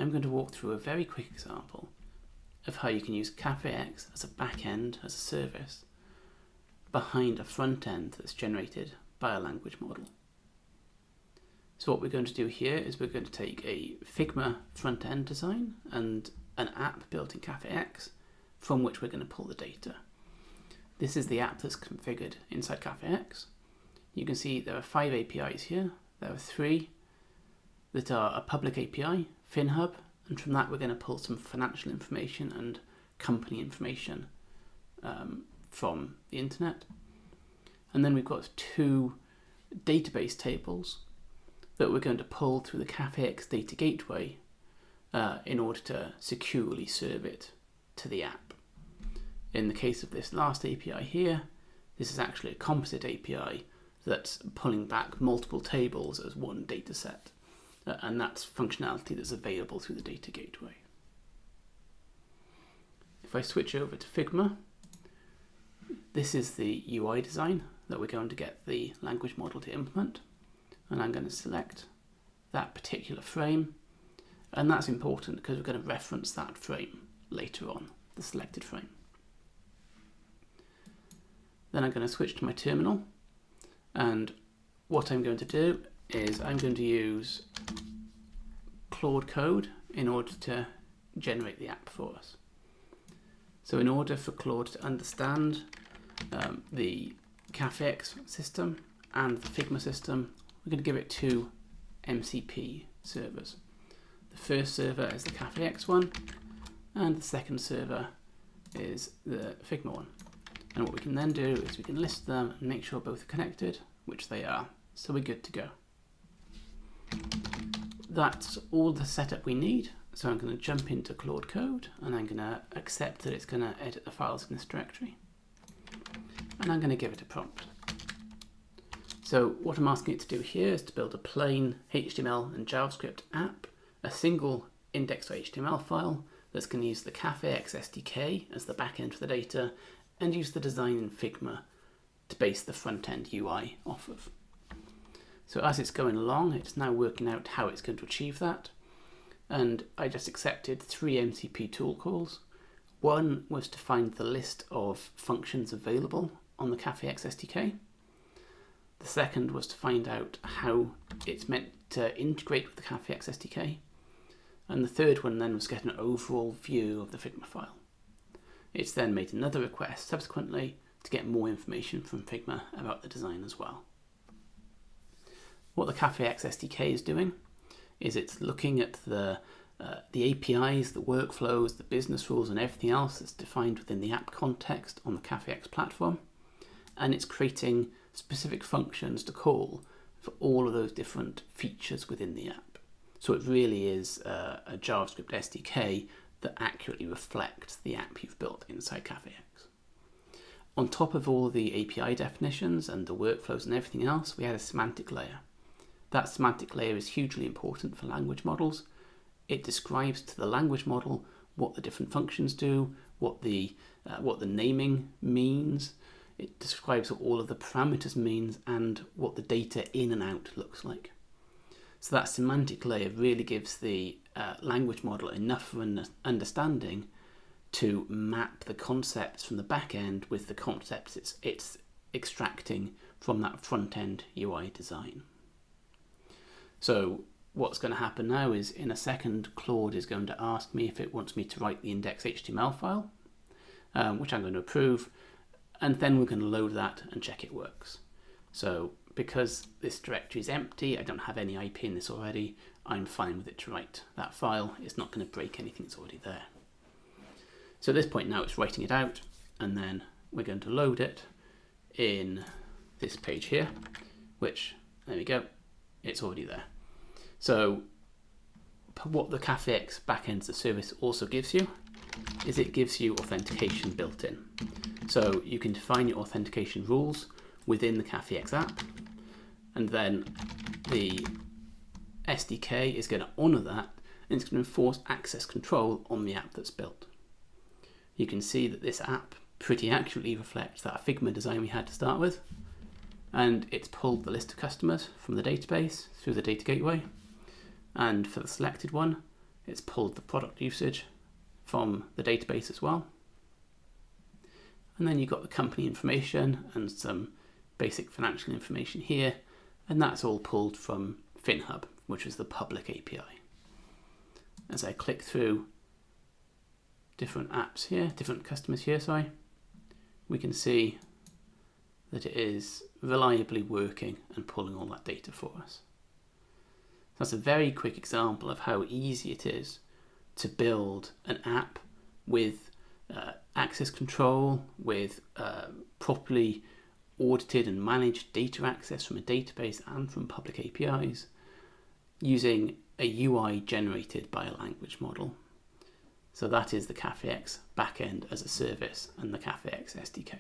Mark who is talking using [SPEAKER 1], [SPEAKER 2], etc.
[SPEAKER 1] I'm going to walk through a very quick example of how you can use CafeX as a backend, as a service, behind a front end that's generated by a language model. So what we're going to do here is we're going to take a Figma front end design and an app built in CafeX from which we're going to pull the data. This is the app that's configured inside CafeX. You can see there are 5 APIs here. There are 3 that are a public API, FinHub, and from that we're going to pull some financial information and company information from the internet. And then we've got 2 database tables that we're going to pull through the CafeX data gateway in order to securely serve it to the app. In the case of this last API here, this is actually a composite API that's pulling back multiple tables as one data set. And that's functionality that's available through the data gateway. If I switch over to Figma, this is the UI design that we're going to get the language model to implement. And I'm going to select that particular frame. And that's important because we're going to reference that frame later on, the selected frame. Then I'm going to switch to my terminal. And what I'm going to do is I'm going to use Claude code in order to generate the app for us. So in order for Claude to understand the CafeX system and the Figma system, we're going to give it 2 MCP servers. The first server is the CafeX one, and the second server is the Figma one. And what we can then do is we can list them and make sure both are connected, which they are. So we're good to go. That's all the setup we need. So I'm going to jump into Claude code and I'm going to accept that it's going to edit the files in this directory. And I'm going to give it a prompt. So what I'm asking it to do here is to build a plain HTML and JavaScript app, a single index.html file that's going to use the CafeX SDK as the backend for the data and use the design in Figma to base the front-end UI off of. So as it's going along, it's now working out how it's going to achieve that. And I just accepted 3 MCP tool calls. One was to find the list of functions available on the CafeX SDK. The second was to find out how it's meant to integrate with the CafeX SDK. And the third one then was get an overall view of the Figma file. It's then made another request subsequently to get more information from Figma about the design as well. What the CafeX SDK is doing is it's looking at the APIs, the workflows, the business rules and everything else that's defined within the app context on the CafeX platform, and it's creating specific functions to call for all of those different features within the app. So it really is a JavaScript SDK that accurately reflects the app you've built inside CafeX. On top of all the API definitions and the workflows and everything else, we had a semantic layer. That semantic layer is hugely important for language models. It describes to the language model what the different functions do, what the naming means. It describes what all of the parameters means and what the data in and out looks like. So that semantic layer really gives the language model enough of an understanding to map the concepts from the back end with the concepts it's extracting from that front-end UI design. So what's going to happen now is in a second, Claude is going to ask me if it wants me to write the index.html file, which I'm going to approve, and then we're going to load that and check it works. So because this directory is empty, I don't have any IP in this already, I'm fine with it to write that file. It's not going to break anything that's already there. So at this point now it's writing it out, and then we're going to load it in this page here, which, there we go, it's already there. So what the CafeX Backend as a service also gives you is it gives you authentication built in. So you can define your authentication rules within the CafeX app, and then the SDK is going to honor that, and it's going to enforce access control on the app that's built. You can see that this app pretty accurately reflects that Figma design we had to start with, and it's pulled the list of customers from the database through the data gateway, and for the selected one It's pulled the product usage from the database as well. And then you've got the company information and some basic financial information here. And that's all pulled from FinHub, which is the public API. As I click through different apps here, different customers here, we can see that it is reliably working and pulling all that data for us. So that's a very quick example of how easy it is to build an app with access control, with properly audited and managed data access from a database and from public APIs, using a UI generated by a language model. So that is the CafeX Backend as a service and the CafeX SDK.